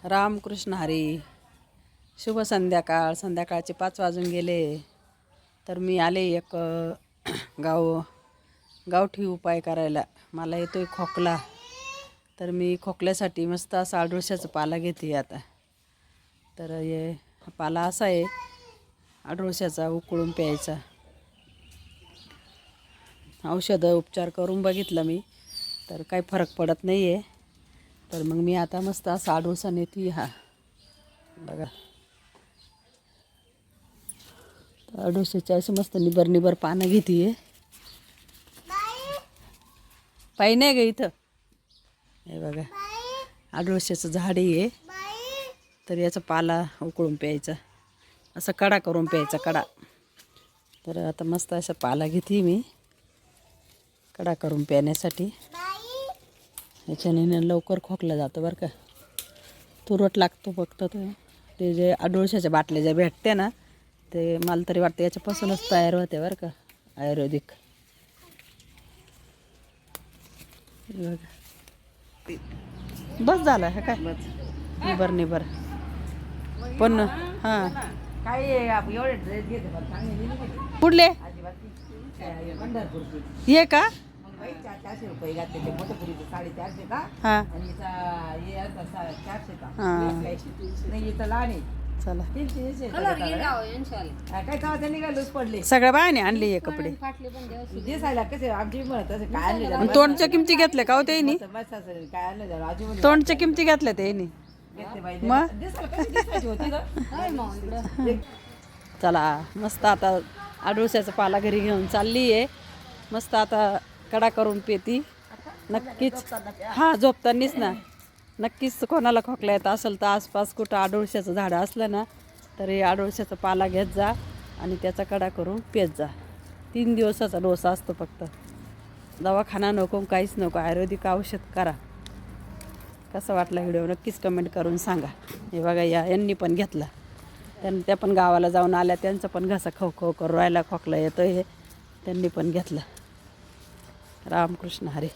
रामकृष्ण हरी. शुभ संध्याकाळ. संध्याकाळचे 5 वाजून गेले. तर मी आले एक गावठी उपाय करायला. मला येतोय खोकला, तर मी खोकल्यासाठी मस्त असा अडुळशाचा पाला घेते आता. तर हे पाला असा आहे, अडुळशाचा उकळून प्यायचा. औषधं उपचार करून बघितलं मी, तर काही फरक पडत नाही आहे. तर मग मी आता मस्त असा अडुळसा नेते. हा बघा, अडुळशाची अशी मस्त निबर पानं घेते आहे. पायी नाही ग इथं. हे बघा, अडुळशाचं झाड आहे. तर याचा पाला उकळून प्यायचा, असं कडा करून प्यायचा, कडा. तर आता मस्त असा पाला घेते मी कडा करून प्याण्यासाठी. याच्याने लवकर खोकला जातो बरं का. तुरट लागतो फक्त. ते जे अडुळशाच्या बाटल्या ज्या भेटते ना, ते मला तरी वाटतं याच्यापासूनच तयार होते बरं का, आयुर्वेदिक. बस झालं हे काय, निबर पण. हां, कुठले ये का? 400 रुपये घातले ते मोठपुरीचे 450 का. हां आणि हे 400 का. हां, नाही इथं लहान आहे. चला. 300 काय तेव्हा त्यांनी काय लूज पडले. सगळ्या बायाने आणले हे कपडे. दिसायला कसे आमची म्हणत असं काय आणले आणि तोंडच्या किमती घेतल्या का हो त्यांनी? काय आणलं जरा आजी म्हणली तोंडच्या किमती घेतल्या त्यांनी. घेतले बाई. मग? दिसायला कशी दिसायची होती ना. चला, मस्त आता अडुळशाचा पाला घरी घेऊन चालली आहे. मस्त आता कडा करून पेती. नक्कीच, हां, झोपतानीच ना. नक्कीच कोणाला खोकला येत असेल तर आसपास कुठं अडुळशाचं झाडं असलं ना, तर हे अडुळशाचा पाला घेत जा आणि त्याचा कडा करून पेत जा. 3 दिवसाचा डोसा असतो फक्त. दवाखाना नको, काहीच नको, आयुर्वेदिक औषध करा. कसा वाटला व्हिडिओ नक्कीच कमेंट करून सांगा. हे बघा, यांनी पण घेतला. त्या पण गावाला जाऊन आल्या, त्यांचा पण घसा खो करून राहिला, खोकला येतो. हे त्यांनी पण घेतलं. रामकृष्ण हरी.